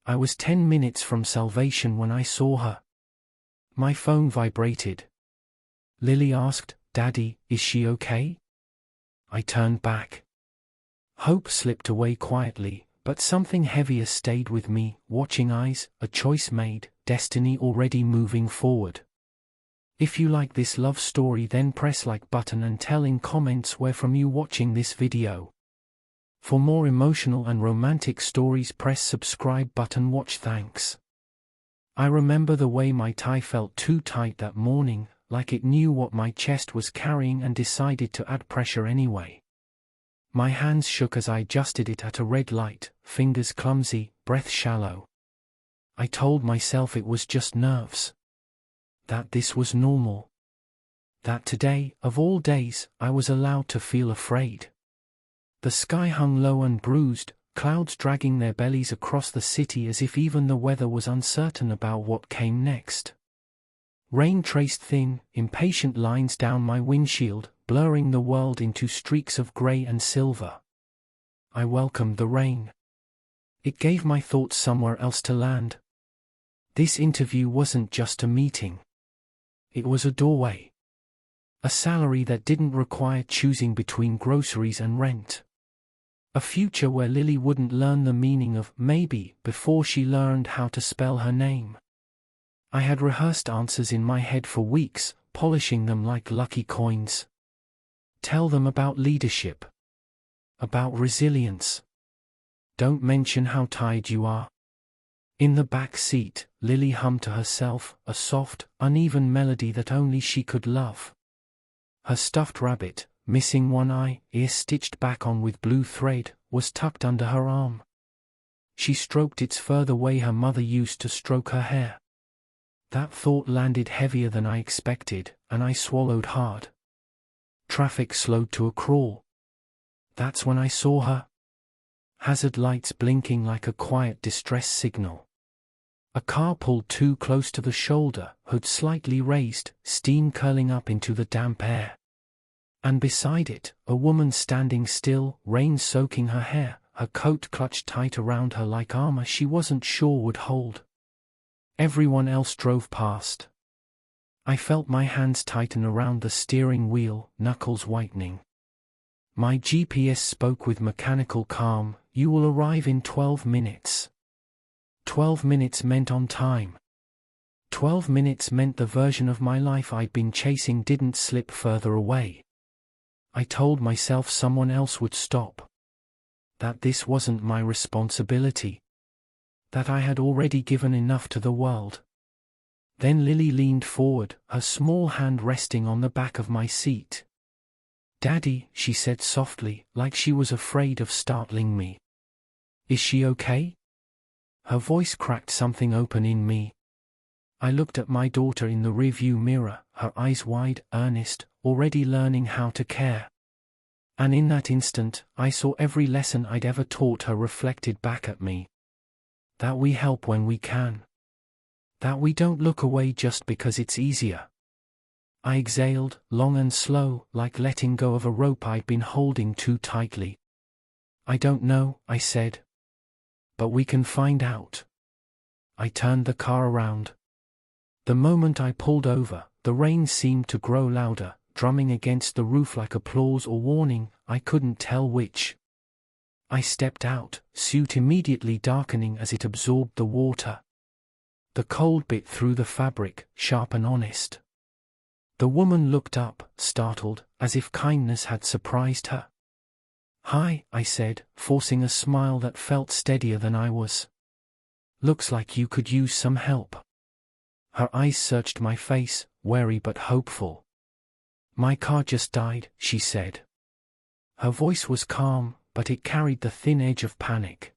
I was 10 minutes from salvation when I saw her. My phone vibrated. Lily asked, "Daddy, is she okay?" I turned back. Hope slipped away quietly, but something heavier stayed with me, watching eyes, a choice made, destiny already moving forward. If you like this love story, then press like button and tell in comments where from you watching this video. For more emotional and romantic stories, press subscribe button. Watch. Thanks. I remember the way my tie felt too tight that morning, like it knew what my chest was carrying and decided to add pressure anyway. My hands shook as I adjusted it at a red light, fingers clumsy, breath shallow. I told myself it was just nerves. That this was normal. That today, of all days, I was allowed to feel afraid. The sky hung low and bruised, clouds dragging their bellies across the city as if even the weather was uncertain about what came next. Rain traced thin, impatient lines down my windshield, blurring the world into streaks of grey and silver. I welcomed the rain. It gave my thoughts somewhere else to land. This interview wasn't just a meeting. It was a doorway. A salary that didn't require choosing between groceries and rent. A future where Lily wouldn't learn the meaning of maybe before she learned how to spell her name. I had rehearsed answers in my head for weeks, polishing them like lucky coins. Tell them about leadership. About resilience. Don't mention how tired you are. In the back seat, Lily hummed to herself, a soft, uneven melody that only she could love. Her stuffed rabbit, missing one eye, ear stitched back on with blue thread, was tucked under her arm. She stroked its fur the way her mother used to stroke her hair. That thought landed heavier than I expected, and I swallowed hard. Traffic slowed to a crawl. That's when I saw her. Hazard lights blinking like a quiet distress signal. A car pulled too close to the shoulder, hood slightly raised, steam curling up into the damp air. And beside it, a woman standing still, rain soaking her hair, her coat clutched tight around her like armor she wasn't sure would hold. Everyone else drove past. I felt my hands tighten around the steering wheel, knuckles whitening. My GPS spoke with mechanical calm, "You will arrive in 12 minutes. 12 minutes meant on time. 12 minutes meant the version of my life I'd been chasing didn't slip further away. I told myself someone else would stop. That this wasn't my responsibility. That I had already given enough to the world. Then Lily leaned forward, her small hand resting on the back of my seat. "Daddy," she said softly, like she was afraid of startling me. "Is she okay?" Her voice cracked something open in me. I looked at my daughter in the rearview mirror, her eyes wide, earnest, already learning how to care. And in that instant, I saw every lesson I'd ever taught her reflected back at me. That we help when we can. That we don't look away just because it's easier. I exhaled, long and slow, like letting go of a rope I'd been holding too tightly. "I don't know," I said. "But we can find out." I turned the car around. The moment I pulled over, the rain seemed to grow louder, drumming against the roof like applause or warning, I couldn't tell which. I stepped out, suit immediately darkening as it absorbed the water. The cold bit through the fabric, sharp and honest. The woman looked up, startled, as if kindness had surprised her. "Hi," I said, forcing a smile that felt steadier than I was. "Looks like you could use some help." Her eyes searched my face, wary but hopeful. "My car just died," she said. Her voice was calm, but it carried the thin edge of panic.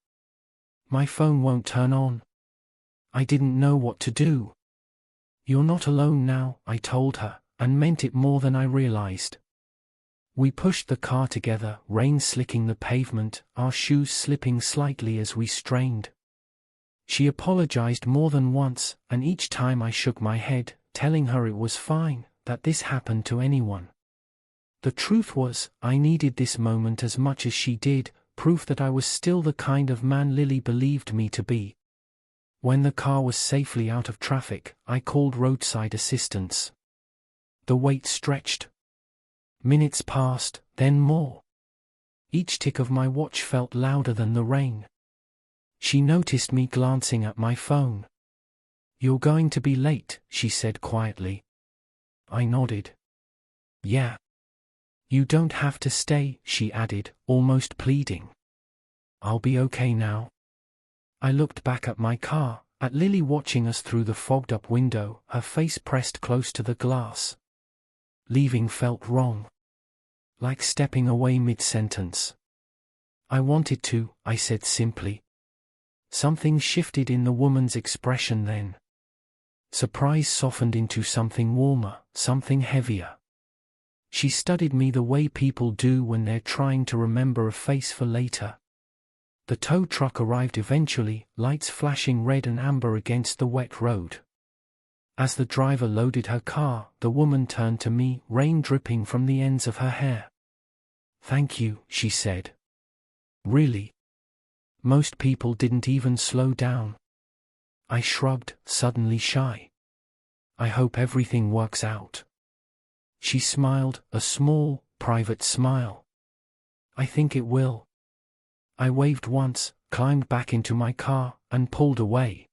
"My phone won't turn on." I didn't know what to do. "You're not alone now," I told her, and meant it more than I realized. We pushed the car together, rain slicking the pavement, our shoes slipping slightly as we strained. She apologized more than once, and each time I shook my head, telling her it was fine, that this happened to anyone. The truth was, I needed this moment as much as she did, proof that I was still the kind of man Lily believed me to be. When the car was safely out of traffic, I called roadside assistance. The wait stretched. Minutes passed, then more. Each tick of my watch felt louder than the rain. She noticed me glancing at my phone. "You're going to be late," she said quietly. I nodded. "Yeah." "You don't have to stay," she added, almost pleading. "I'll be okay now." I looked back at my car, at Lily watching us through the fogged-up window, her face pressed close to the glass. Leaving felt wrong. Like stepping away mid-sentence. "I wanted to," I said simply. Something shifted in the woman's expression then. Surprise softened into something warmer, something heavier. She studied me the way people do when they're trying to remember a face for later. The tow truck arrived eventually, lights flashing red and amber against the wet road. As the driver loaded her car, the woman turned to me, rain dripping from the ends of her hair. "Thank you," she said. "Really? Most people didn't even slow down." I shrugged, suddenly shy. "I hope everything works out." She smiled, a small, private smile. "I think it will." I waved once, climbed back into my car, and pulled away.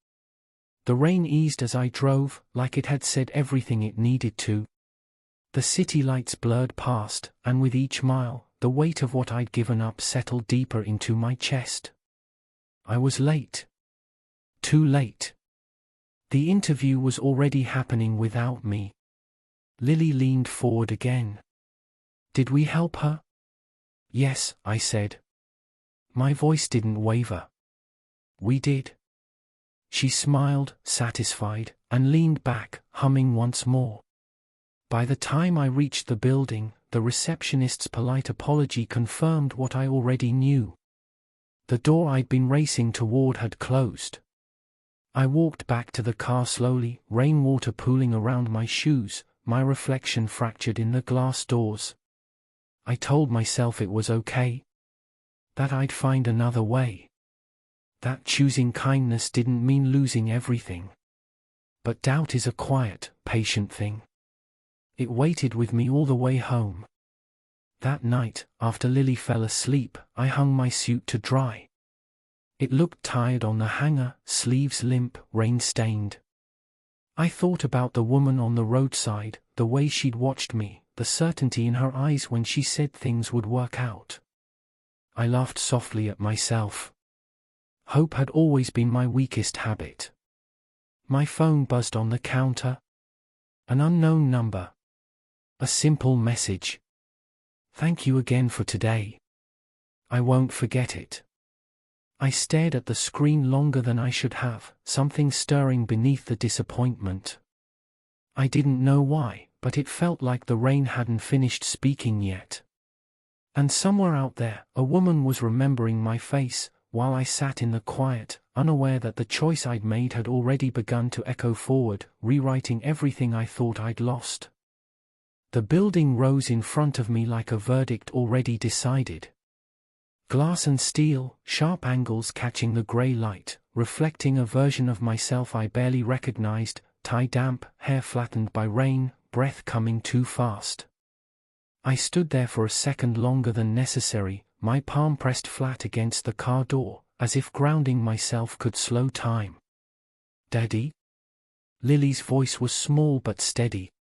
The rain eased as I drove, like it had said everything it needed to. The city lights blurred past, and with each mile, the weight of what I'd given up settled deeper into my chest. I was late. Too late. The interview was already happening without me. Lily leaned forward again. "Did we help her?" "Yes," I said. My voice didn't waver. "We did." She smiled, satisfied, and leaned back, humming once more. By the time I reached the building, the receptionist's polite apology confirmed what I already knew. The door I'd been racing toward had closed. I walked back to the car slowly, rainwater pooling around my shoes, my reflection fractured in the glass doors. I told myself it was okay. That I'd find another way. That choosing kindness didn't mean losing everything. But doubt is a quiet, patient thing. It waited with me all the way home. That night, after Lily fell asleep, I hung my suit to dry. It looked tired on the hanger, sleeves limp, rain-stained. I thought about the woman on the roadside, the way she'd watched me, the certainty in her eyes when she said things would work out. I laughed softly at myself. Hope had always been my weakest habit. My phone buzzed on the counter. An unknown number. A simple message. "Thank you again for today. I won't forget it." I stared at the screen longer than I should have, something stirring beneath the disappointment. I didn't know why, but it felt like the rain hadn't finished speaking yet. And somewhere out there, a woman was remembering my face, while I sat in the quiet, unaware that the choice I'd made had already begun to echo forward, rewriting everything I thought I'd lost. The building rose in front of me like a verdict already decided. Glass and steel, sharp angles catching the grey light, reflecting a version of myself I barely recognized, tie damp, hair flattened by rain, breath coming too fast. I stood there for a second longer than necessary, my palm pressed flat against the car door, as if grounding myself could slow time. "Daddy?" Lily's voice was small but steady.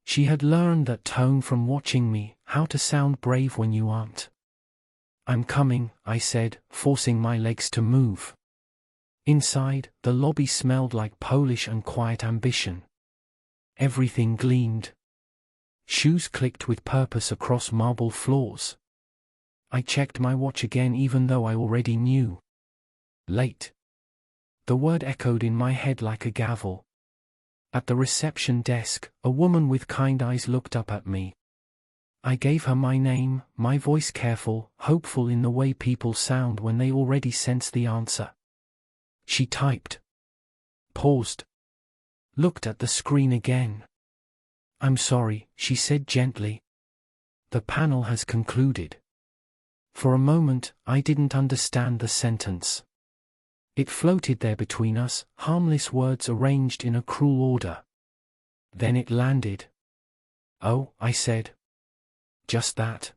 She had learned that tone from watching me, how to sound brave when you aren't. "I'm coming," I said, forcing my legs to move. Inside, the lobby smelled like Polish and quiet ambition. Everything gleamed. Shoes clicked with purpose across marble floors. I checked my watch again even though I already knew. Late. The word echoed in my head like a gavel. At the reception desk, a woman with kind eyes looked up at me. I gave her my name, my voice careful, hopeful in the way people sound when they already sense the answer. She typed. Paused. Looked at the screen again. "I'm sorry," she said gently. "The panel has concluded." For a moment, I didn't understand the sentence. It floated there between us, harmless words arranged in a cruel order. Then it landed. "Oh," I said. "Just that.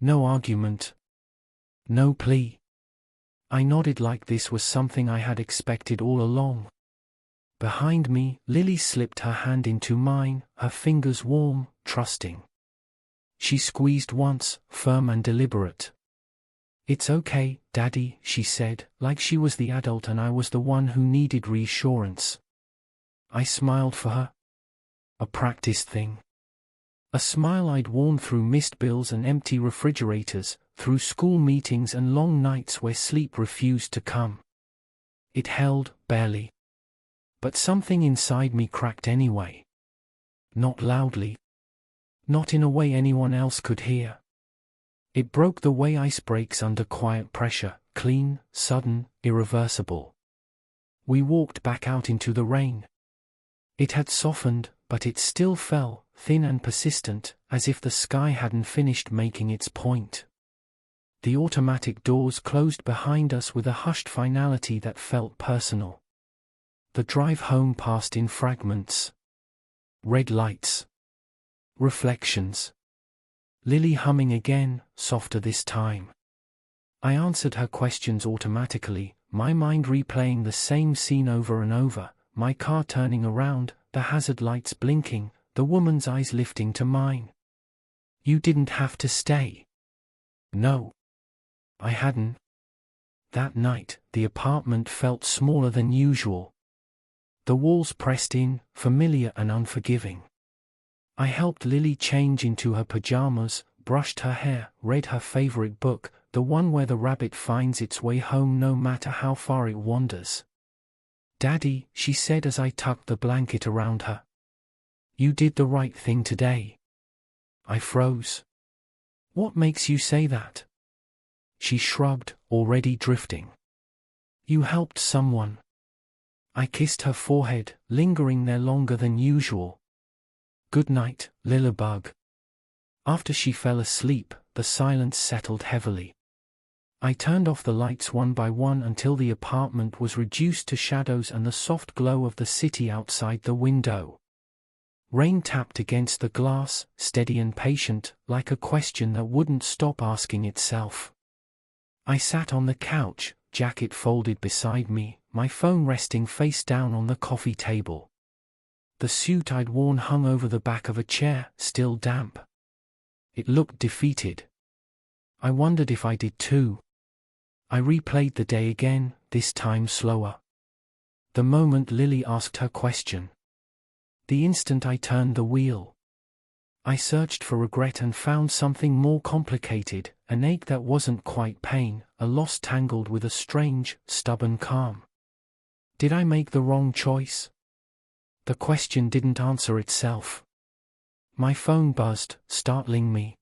No argument. No plea." I nodded like this was something I had expected all along. Behind me, Lily slipped her hand into mine, her fingers warm, trusting. She squeezed once, firm and deliberate. "It's okay, Daddy," she said, like she was the adult and I was the one who needed reassurance. I smiled for her. A practice thing. A smile I'd worn through missed bills and empty refrigerators, through school meetings and long nights where sleep refused to come. It held, barely. But something inside me cracked anyway. Not loudly. Not in a way anyone else could hear. It broke the way ice breaks under quiet pressure, clean, sudden, irreversible. We walked back out into the rain. It had softened, but it still fell, thin and persistent, as if the sky hadn't finished making its point. The automatic doors closed behind us with a hushed finality that felt personal. The drive home passed in fragments. Red lights. Reflections. Lily humming again, softer this time. I answered her questions automatically, my mind replaying the same scene over and over, my car turning around, the hazard lights blinking, the woman's eyes lifting to mine. "You didn't have to stay." No. I hadn't. That night, the apartment felt smaller than usual. The walls pressed in, familiar and unforgiving. I helped Lily change into her pajamas, brushed her hair, read her favorite book, the one where the rabbit finds its way home no matter how far it wanders. "Daddy," she said as I tucked the blanket around her. "You did the right thing today." I froze. "What makes you say that?" She shrugged, already drifting. "You helped someone." I kissed her forehead, lingering there longer than usual. "Good night, Lillibug." After she fell asleep, the silence settled heavily. I turned off the lights one by one until the apartment was reduced to shadows and the soft glow of the city outside the window. Rain tapped against the glass, steady and patient, like a question that wouldn't stop asking itself. I sat on the couch, jacket folded beside me, my phone resting face down on the coffee table. The suit I'd worn hung over the back of a chair, still damp. It looked defeated. I wondered if I did too. I replayed the day again, this time slower. The moment Lily asked her question. The instant I turned the wheel. I searched for regret and found something more complicated, an ache that wasn't quite pain, a loss tangled with a strange, stubborn calm. Did I make the wrong choice? The question didn't answer itself. My phone buzzed, startling me.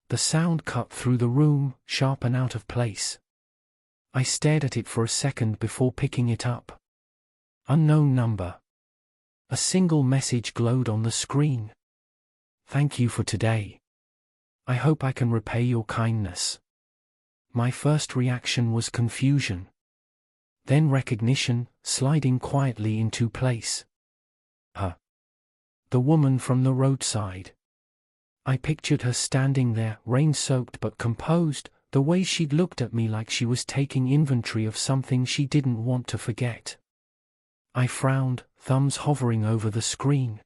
The sound cut through the room, sharp and out of place. I stared at it for a second before picking it up. Unknown number. A single message glowed on the screen. "Thank you for today. I hope I can repay your kindness." My first reaction was confusion. Then recognition, sliding quietly into place. Her. The woman from the roadside. I pictured her standing there, rain-soaked but composed, the way she'd looked at me like she was taking inventory of something she didn't want to forget. I frowned, thumbs hovering over the screen.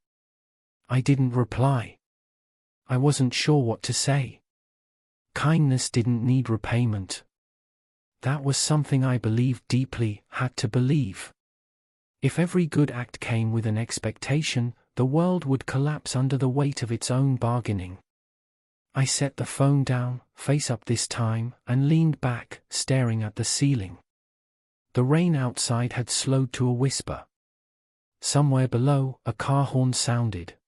I didn't reply. I wasn't sure what to say. Kindness didn't need repayment. That was something I believed deeply, had to believe. If every good act came with an expectation, the world would collapse under the weight of its own bargaining. I set the phone down, face up this time, and leaned back, staring at the ceiling. The rain outside had slowed to a whisper. Somewhere below, a car horn sounded.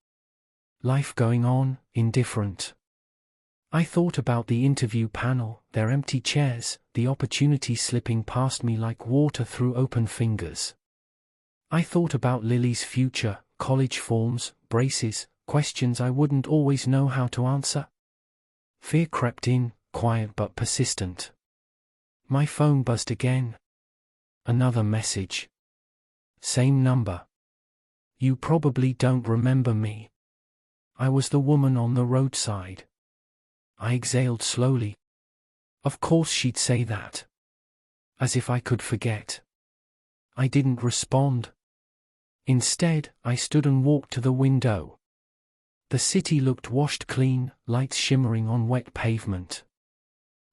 Life going on, indifferent. I thought about the interview panel, their empty chairs, the opportunity slipping past me like water through open fingers. I thought about Lily's future, college forms, braces, questions I wouldn't always know how to answer. Fear crept in, quiet but persistent. My phone buzzed again. Another message. Same number. You probably don't remember me. I was the woman on the roadside. I exhaled slowly. Of course she'd say that. As if I could forget. I didn't respond. Instead, I stood and walked to the window. The city looked washed clean, lights shimmering on wet pavement.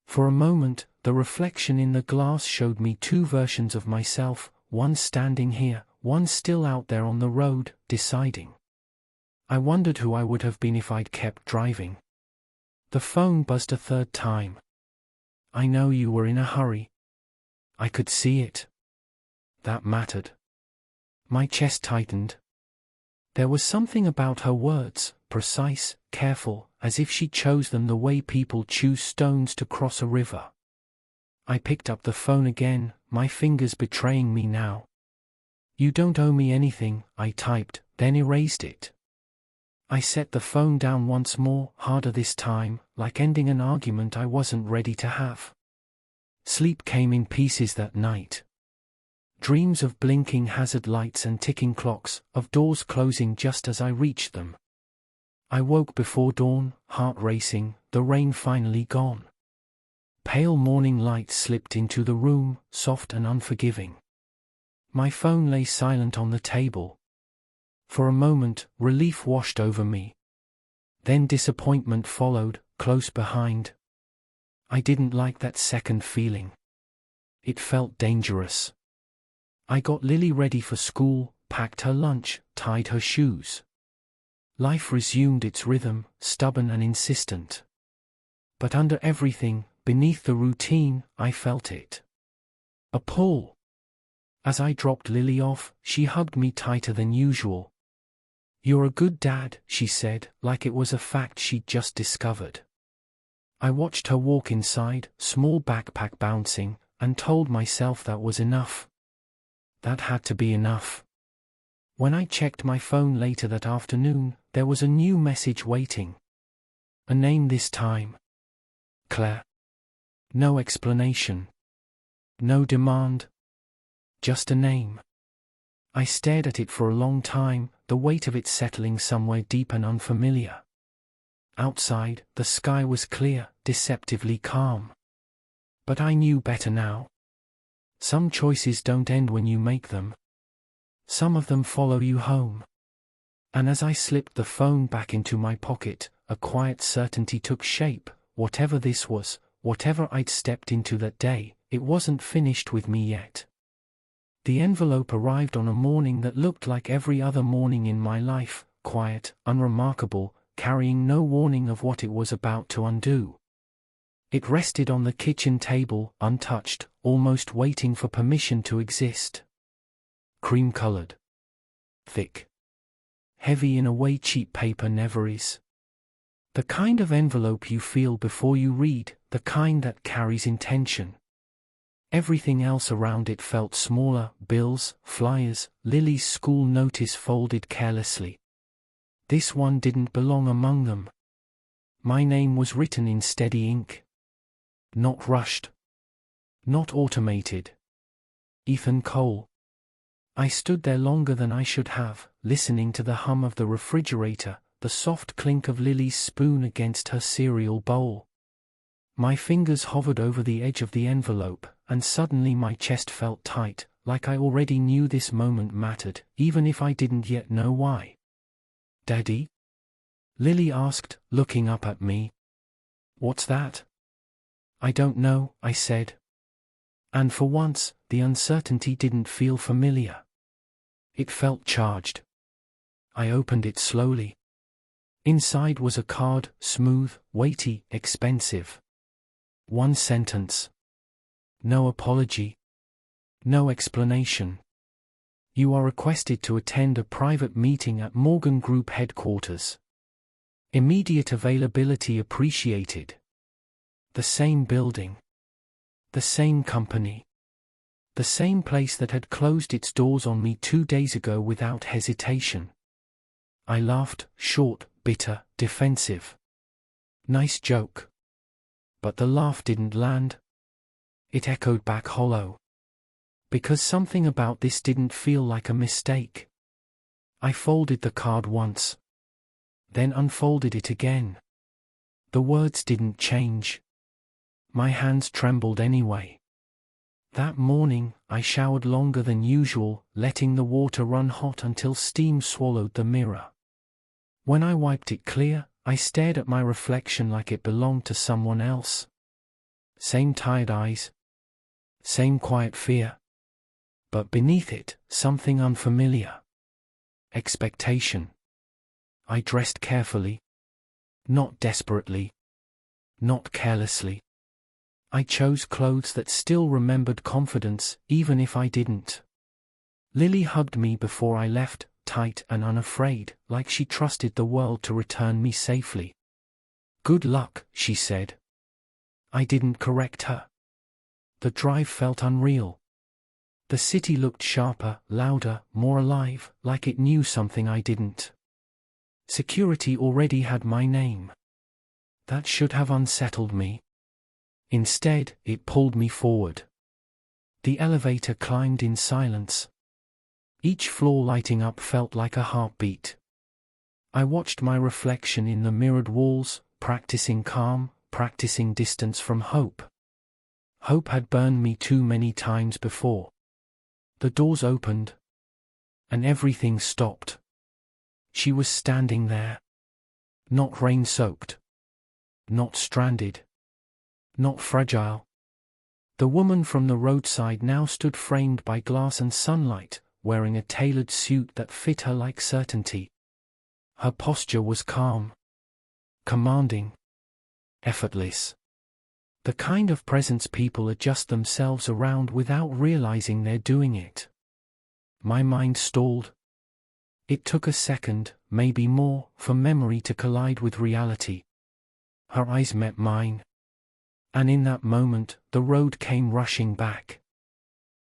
For a moment, the reflection in the glass showed me two versions of myself, one standing here, one still out there on the road, deciding. I wondered who I would have been if I'd kept driving. The phone buzzed a third time. I know you were in a hurry. I could see it. That mattered. My chest tightened. There was something about her words, precise, careful, as if she chose them the way people choose stones to cross a river. I picked up the phone again, my fingers betraying me now. You don't owe me anything, I typed, then erased it. I set the phone down once more, harder this time, like ending an argument I wasn't ready to have. Sleep came in pieces that night. Dreams of blinking hazard lights and ticking clocks, of doors closing just as I reached them. I woke before dawn, heart racing, the rain finally gone. Pale morning light slipped into the room, soft and unforgiving. My phone lay silent on the table. For a moment, relief washed over me. Then disappointment followed, close behind. I didn't like that second feeling. It felt dangerous. I got Lily ready for school, packed her lunch, tied her shoes. Life resumed its rhythm, stubborn and insistent. But under everything, beneath the routine, I felt it. A pull. As I dropped Lily off, she hugged me tighter than usual. You're a good dad, she said, like it was a fact she'd just discovered. I watched her walk inside, small backpack bouncing, and told myself that was enough. That had to be enough. When I checked my phone later that afternoon, there was a new message waiting. A name this time. Claire. No explanation. No demand. Just a name. I stared at it for a long time, the weight of it settling somewhere deep and unfamiliar. Outside, the sky was clear, deceptively calm. But I knew better now. Some choices don't end when you make them. Some of them follow you home. And as I slipped the phone back into my pocket, a quiet certainty took shape. Whatever this was, whatever I'd stepped into that day, it wasn't finished with me yet. The envelope arrived on a morning that looked like every other morning in my life, quiet, unremarkable, carrying no warning of what it was about to undo. It rested on the kitchen table, untouched, almost waiting for permission to exist. Cream-colored. Thick. Heavy in a way cheap paper never is. The kind of envelope you feel before you read, the kind that carries intention. Everything else around it felt smaller, bills, flyers, Lily's school notice folded carelessly. This one didn't belong among them. My name was written in steady ink. Not rushed. Not automated. Ethan Cole. I stood there longer than I should have, listening to the hum of the refrigerator, the soft clink of Lily's spoon against her cereal bowl. My fingers hovered over the edge of the envelope, and suddenly my chest felt tight, like I already knew this moment mattered, even if I didn't yet know why. Daddy? Lily asked, looking up at me. What's that? I don't know, I said. And for once, the uncertainty didn't feel familiar. It felt charged. I opened it slowly. Inside was a card, smooth, weighty, expensive. One sentence. No apology. No explanation. You are requested to attend a private meeting at Morgan Group headquarters. Immediate availability appreciated. The same building. The same company. The same place that had closed its doors on me 2 days ago without hesitation. I laughed, short, bitter, defensive. Nice joke. But the laugh didn't land. It echoed back hollow. Because something about this didn't feel like a mistake. I folded the card once, then unfolded it again. The words didn't change. My hands trembled anyway. That morning, I showered longer than usual, letting the water run hot until steam swallowed the mirror. When I wiped it clear, I stared at my reflection like it belonged to someone else. Same tired eyes. Same quiet fear. But beneath it, something unfamiliar. Expectation. I dressed carefully. Not desperately. Not carelessly. I chose clothes that still remembered confidence, even if I didn't. Lily hugged me before I left, tight and unafraid, like she trusted the world to return me safely. Good luck, she said. I didn't correct her. The drive felt unreal. The city looked sharper, louder, more alive, like it knew something I didn't. Security already had my name. That should have unsettled me. Instead, it pulled me forward. The elevator climbed in silence. Each floor lighting up felt like a heartbeat. I watched my reflection in the mirrored walls, practicing calm, practicing distance from hope. Hope had burned me too many times before. The doors opened, and everything stopped. She was standing there. Not rain-soaked. Not stranded. Not fragile. The woman from the roadside now stood framed by glass and sunlight, wearing a tailored suit that fit her like certainty. Her posture was calm. Commanding. Effortless. The kind of presence people adjust themselves around without realizing they're doing it. My mind stalled. It took a second, maybe more, for memory to collide with reality. Her eyes met mine. And in that moment, the road came rushing back.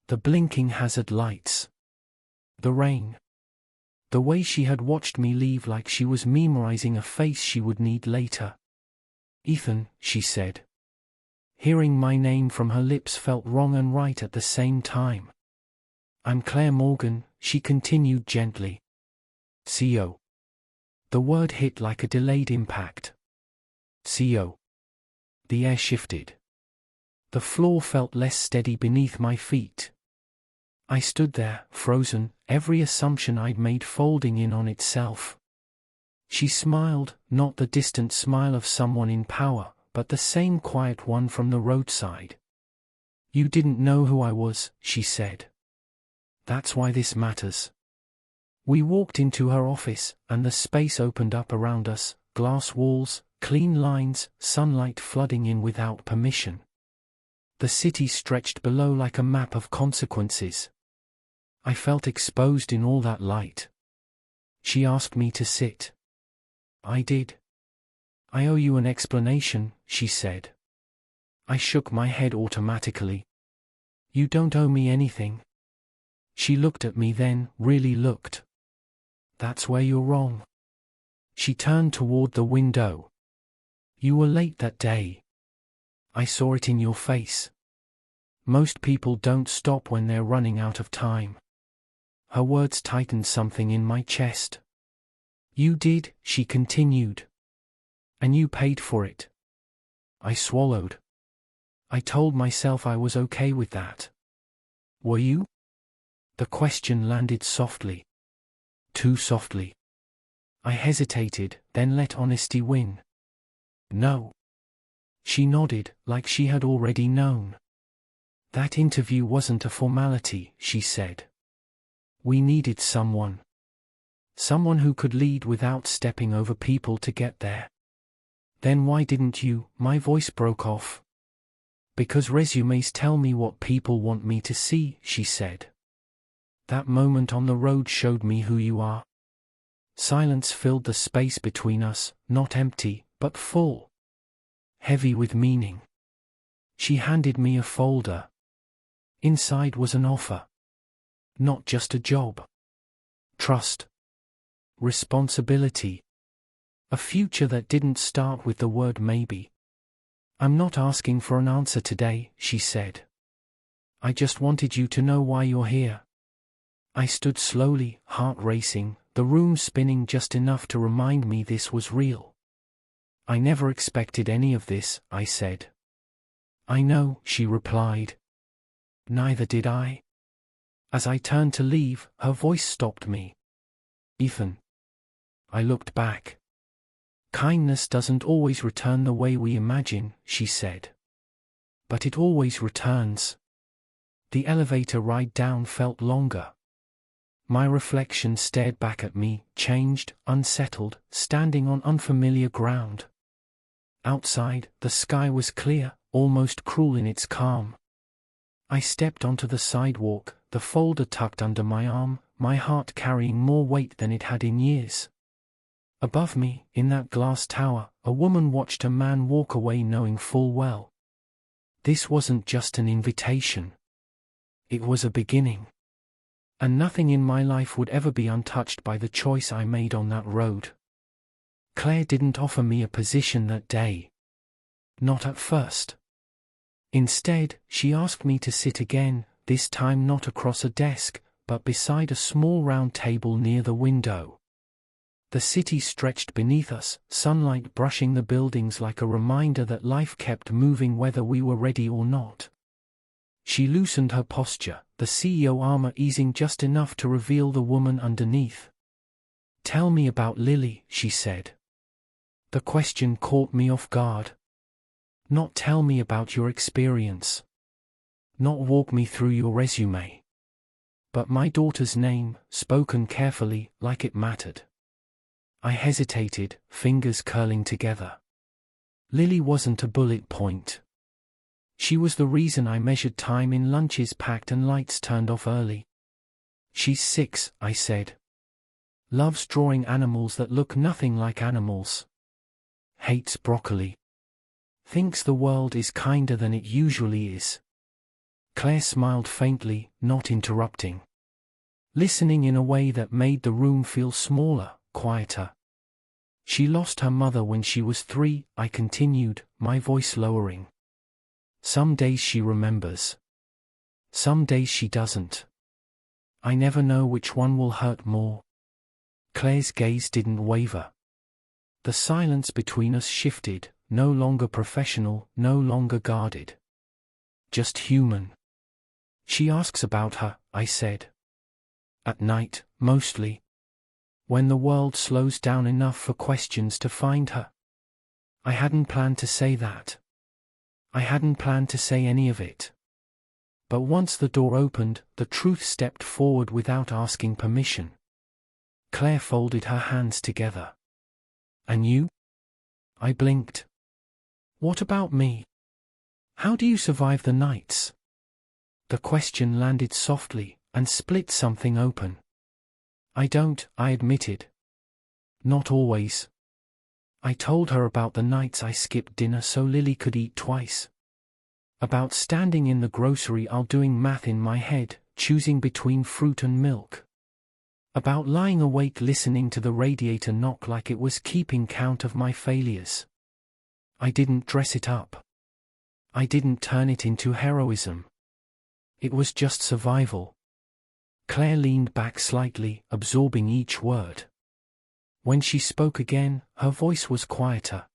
The blinking hazard lights. The rain. The way she had watched me leave like she was memorizing a face she would need later. Ethan, she said. Hearing my name from her lips felt wrong and right at the same time. I'm Claire Morgan, she continued gently. CO. The word hit like a delayed impact. CO. The air shifted. The floor felt less steady beneath my feet. I stood there, frozen, every assumption I'd made folding in on itself. She smiled, not the distant smile of someone in power, but the same quiet one from the roadside. You didn't know who I was, she said. That's why this matters. We walked into her office, and the space opened up around us, glass walls, clean lines, sunlight flooding in without permission. The city stretched below like a map of consequences. I felt exposed in all that light. She asked me to sit. I did. I owe you an explanation, she said. I shook my head automatically. You don't owe me anything. She looked at me then, really looked. That's where you're wrong. She turned toward the window. You were late that day. I saw it in your face. Most people don't stop when they're running out of time. Her words tightened something in my chest. You did, she continued. And you paid for it. I swallowed. I told myself I was okay with that. Were you? The question landed softly. Too softly. I hesitated, then let honesty win. No. She nodded, like she had already known. That interview wasn't a formality, she said. We needed someone. Someone who could lead without stepping over people to get there. Then why didn't you? My voice broke off. Because resumes tell me what people want me to see, she said. That moment on the road showed me who you are. Silence filled the space between us, not empty, but full. Heavy with meaning. She handed me a folder. Inside was an offer. Not just a job. Trust. Responsibility. A future that didn't start with the word maybe. I'm not asking for an answer today, she said. I just wanted you to know why you're here. I stood slowly, heart racing, the room spinning just enough to remind me this was real. I never expected any of this, I said. I know, she replied. Neither did I. As I turned to leave, her voice stopped me. Ethan. I looked back. Kindness doesn't always return the way we imagine, she said. But it always returns. The elevator ride down felt longer. My reflection stared back at me, changed, unsettled, standing on unfamiliar ground. Outside, the sky was clear, almost cruel in its calm. I stepped onto the sidewalk, the folder tucked under my arm, my heart carrying more weight than it had in years. Above me, in that glass tower, a woman watched a man walk away knowing full well. This wasn't just an invitation. It was a beginning. And nothing in my life would ever be untouched by the choice I made on that road. Claire didn't offer me a position that day. Not at first. Instead, she asked me to sit again, this time not across a desk, but beside a small round table near the window. The city stretched beneath us, sunlight brushing the buildings like a reminder that life kept moving whether we were ready or not. She loosened her posture, the CEO armor easing just enough to reveal the woman underneath. Tell me about Lily, she said. The question caught me off guard. Not tell me about your experience. Not walk me through your resume. But my daughter's name, spoken carefully, like it mattered. I hesitated, fingers curling together. Lily wasn't a bullet point. She was the reason I measured time in lunches packed and lights turned off early. She's 6, I said. Loves drawing animals that look nothing like animals. Hates broccoli. Thinks the world is kinder than it usually is. Claire smiled faintly, not interrupting. Listening in a way that made the room feel smaller, quieter. She lost her mother when she was 3, I continued, my voice lowering. Some days she remembers. Some days she doesn't. I never know which one will hurt more. Claire's gaze didn't waver. The silence between us shifted, no longer professional, no longer guarded. Just human. She asks about her, I said. At night, mostly. When the world slows down enough for questions to find her. I hadn't planned to say that. I hadn't planned to say any of it. But once the door opened, the truth stepped forward without asking permission. Claire folded her hands together. And you? I blinked. What about me? How do you survive the nights? The question landed softly, and split something open. I don't, I admitted. Not always. I told her about the nights I skipped dinner so Lily could eat twice. About standing in the grocery aisle doing math in my head, choosing between fruit and milk. About lying awake listening to the radiator knock like it was keeping count of my failures. I didn't dress it up. I didn't turn it into heroism. It was just survival. Claire leaned back slightly, absorbing each word. When she spoke again, her voice was quieter.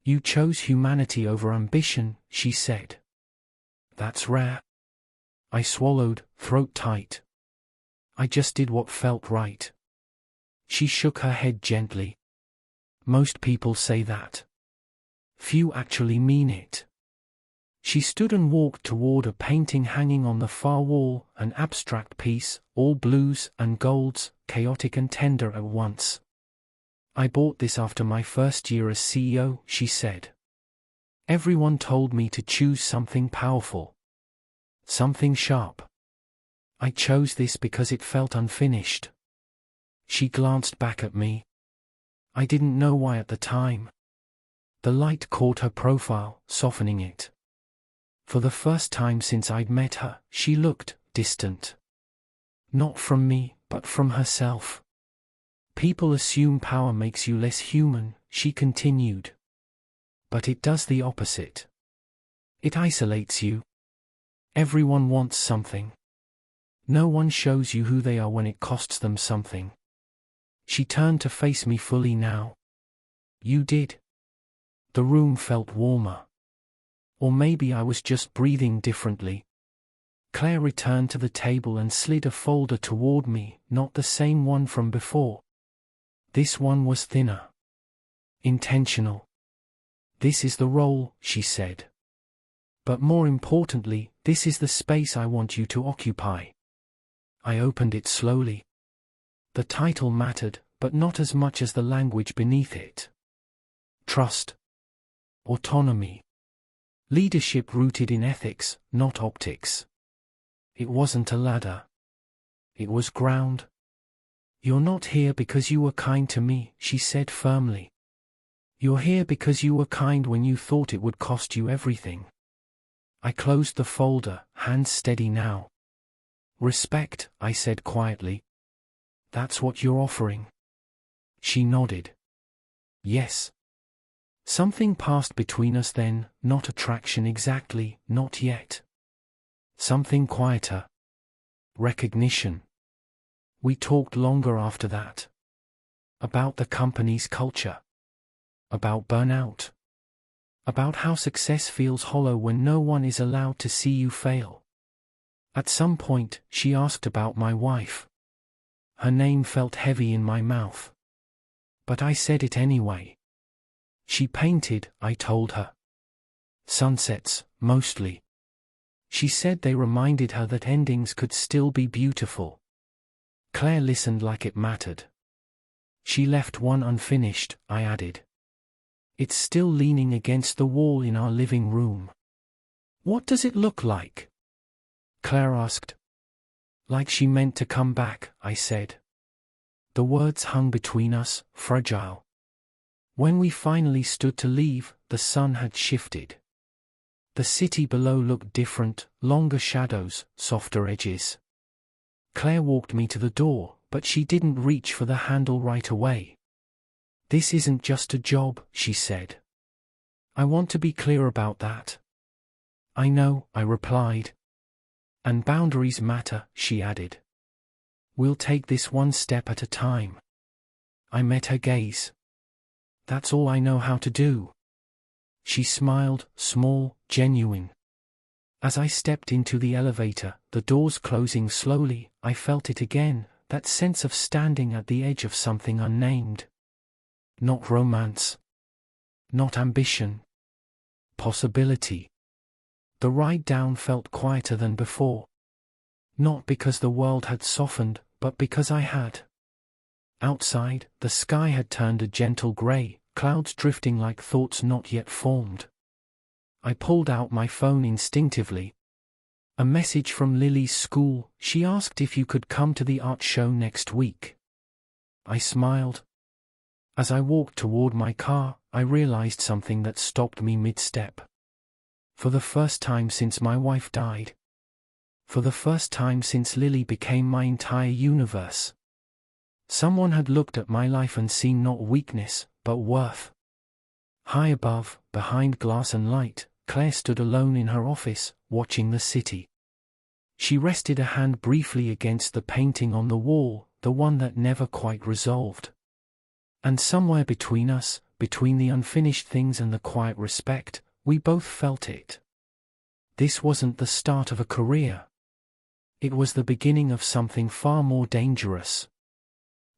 You chose humanity over ambition, she said. That's rare. I swallowed, throat tight. I just did what felt right. She shook her head gently. Most people say that. Few actually mean it. She stood and walked toward a painting hanging on the far wall, an abstract piece, all blues and golds, chaotic and tender at once. I bought this after my first year as CEO, she said. Everyone told me to choose something powerful. Something sharp. I chose this because it felt unfinished. She glanced back at me. I didn't know why at the time. The light caught her profile, softening it. For the first time since I'd met her, she looked distant. Not from me, but from herself. People assume power makes you less human, she continued. But it does the opposite. It isolates you. Everyone wants something. No one shows you who they are when it costs them something. She turned to face me fully now. You did. The room felt warmer. Or maybe I was just breathing differently. Claire returned to the table and slid a folder toward me, not the same one from before. This one was thinner. Intentional. This is the role, she said. But more importantly, this is the space I want you to occupy. I opened it slowly. The title mattered, but not as much as the language beneath it. Trust. Autonomy. Leadership rooted in ethics, not optics. It wasn't a ladder. It was ground. You're not here because you were kind to me, she said firmly. You're here because you were kind when you thought it would cost you everything. I closed the folder, hands steady now. Respect, I said quietly. That's what you're offering. She nodded. Yes. Something passed between us then, not attraction exactly, not yet. Something quieter. Recognition. We talked longer after that. About the company's culture. About burnout. About how success feels hollow when no one is allowed to see you fail. At some point, she asked about my wife. Her name felt heavy in my mouth. But I said it anyway. She painted, I told her. Sunsets, mostly. She said they reminded her that endings could still be beautiful. Claire listened like it mattered. She left one unfinished, I added. It's still leaning against the wall in our living room. What does it look like? Claire asked. Like she meant to come back, I said. The words hung between us, fragile. When we finally stood to leave, the sun had shifted. The city below looked different, longer shadows, softer edges. Claire walked me to the door, but she didn't reach for the handle right away. This isn't just a job, she said. I want to be clear about that. I know, I replied. And boundaries matter, she added. We'll take this one step at a time. I met her gaze. That's all I know how to do. She smiled, small, genuine. As I stepped into the elevator, the doors closing slowly, I felt it again, that sense of standing at the edge of something unnamed. Not romance. Not ambition. Possibility. The ride down felt quieter than before. Not because the world had softened, but because I had. Outside, the sky had turned a gentle grey, clouds drifting like thoughts not yet formed. I pulled out my phone instinctively. A message from Lily's school. She asked if you could come to the art show next week. I smiled. As I walked toward my car, I realized something that stopped me mid-step. For the first time since my wife died. For the first time since Lily became my entire universe. Someone had looked at my life and seen not weakness, but worth. High above, behind glass and light, Claire stood alone in her office, watching the city. She rested a hand briefly against the painting on the wall, the one that never quite resolved. And somewhere between us, between the unfinished things and the quiet respect, we both felt it. This wasn't the start of a career. It was the beginning of something far more dangerous.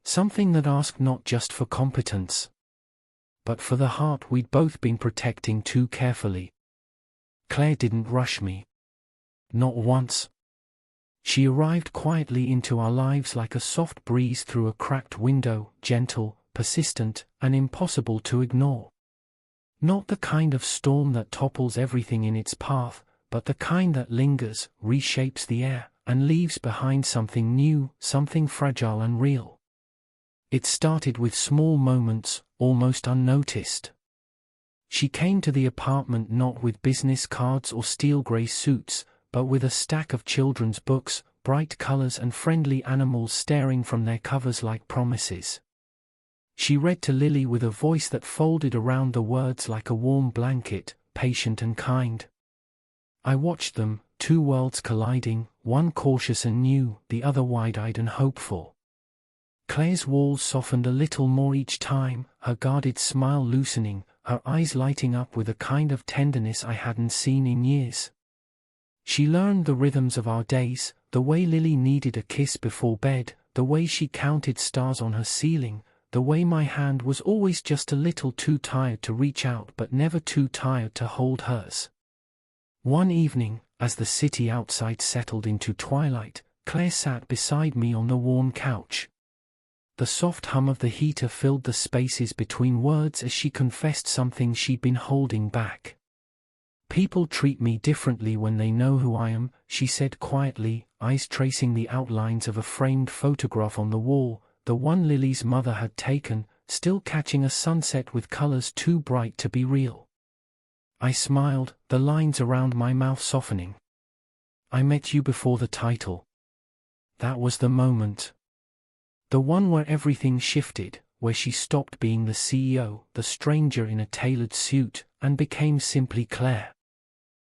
Something that asked not just for competence, but for the heart we'd both been protecting too carefully. Claire didn't rush me. Not once. She arrived quietly into our lives like a soft breeze through a cracked window, gentle, persistent, and impossible to ignore. Not the kind of storm that topples everything in its path, but the kind that lingers, reshapes the air, and leaves behind something new, something fragile and real. It started with small moments, almost unnoticed. She came to the apartment not with business cards or steel grey suits, but with a stack of children's books, bright colors and friendly animals staring from their covers like promises. She read to Lily with a voice that folded around the words like a warm blanket, patient and kind. I watched them, two worlds colliding, one cautious and new, the other wide-eyed and hopeful. Claire's walls softened a little more each time, her guarded smile loosening, her eyes lighting up with a kind of tenderness I hadn't seen in years. She learned the rhythms of our days, the way Lily needed a kiss before bed, the way she counted stars on her ceiling, the way my hand was always just a little too tired to reach out but never too tired to hold hers. One evening, as the city outside settled into twilight, Claire sat beside me on the worn couch. The soft hum of the heater filled the spaces between words as she confessed something she'd been holding back. "People treat me differently when they know who I am," she said quietly, eyes tracing the outlines of a framed photograph on the wall, the one Lily's mother had taken, still catching a sunset with colors too bright to be real. I smiled, the lines around my mouth softening. "I met you before the title." That was the moment. The one where everything shifted, where she stopped being the CEO, the stranger in a tailored suit, and became simply Claire.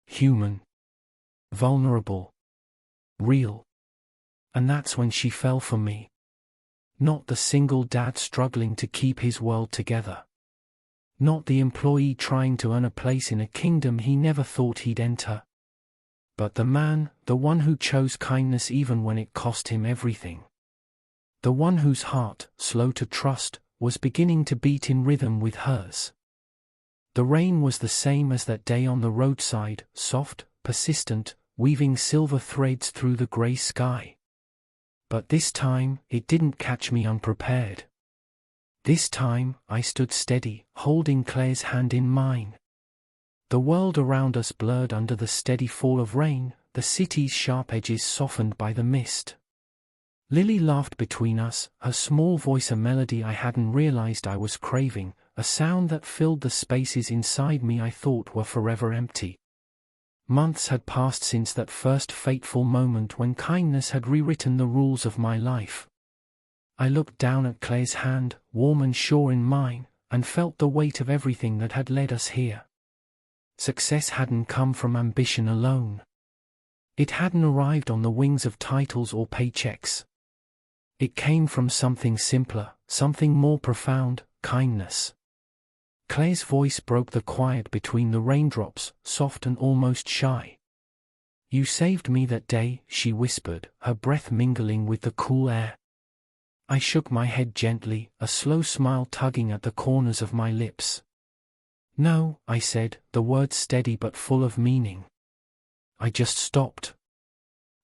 Human. Vulnerable. Real. And that's when she fell for me. Not the single dad struggling to keep his world together. Not the employee trying to earn a place in a kingdom he never thought he'd enter. But the man, the one who chose kindness even when it cost him everything. The one whose heart, slow to trust, was beginning to beat in rhythm with hers. The rain was the same as that day on the roadside, soft, persistent, weaving silver threads through the grey sky. But this time, it didn't catch me unprepared. This time, I stood steady, holding Claire's hand in mine. The world around us blurred under the steady fall of rain, the city's sharp edges softened by the mist. Lily laughed between us, her small voice a melody I hadn't realized I was craving, a sound that filled the spaces inside me I thought were forever empty. Months had passed since that first fateful moment when kindness had rewritten the rules of my life. I looked down at Claire's hand, warm and sure in mine, and felt the weight of everything that had led us here. Success hadn't come from ambition alone. It hadn't arrived on the wings of titles or paychecks. It came from something simpler, something more profound, kindness. Claire's voice broke the quiet between the raindrops, soft and almost shy. "You saved me that day," she whispered, her breath mingling with the cool air. I shook my head gently, a slow smile tugging at the corners of my lips. "No," I said, the words steady but full of meaning. "I just stopped.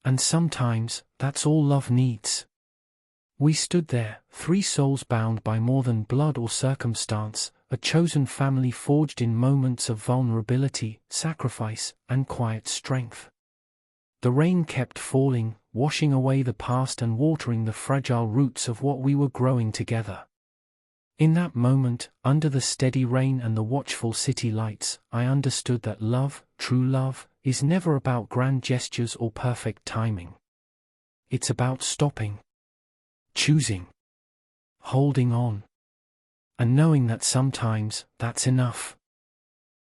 And sometimes, that's all love needs." We stood there, three souls bound by more than blood or circumstance, a chosen family forged in moments of vulnerability, sacrifice, and quiet strength. The rain kept falling, washing away the past and watering the fragile roots of what we were growing together. In that moment, under the steady rain and the watchful city lights, I understood that love, true love, is never about grand gestures or perfect timing. It's about stopping. Choosing. Holding on. And knowing that sometimes, that's enough.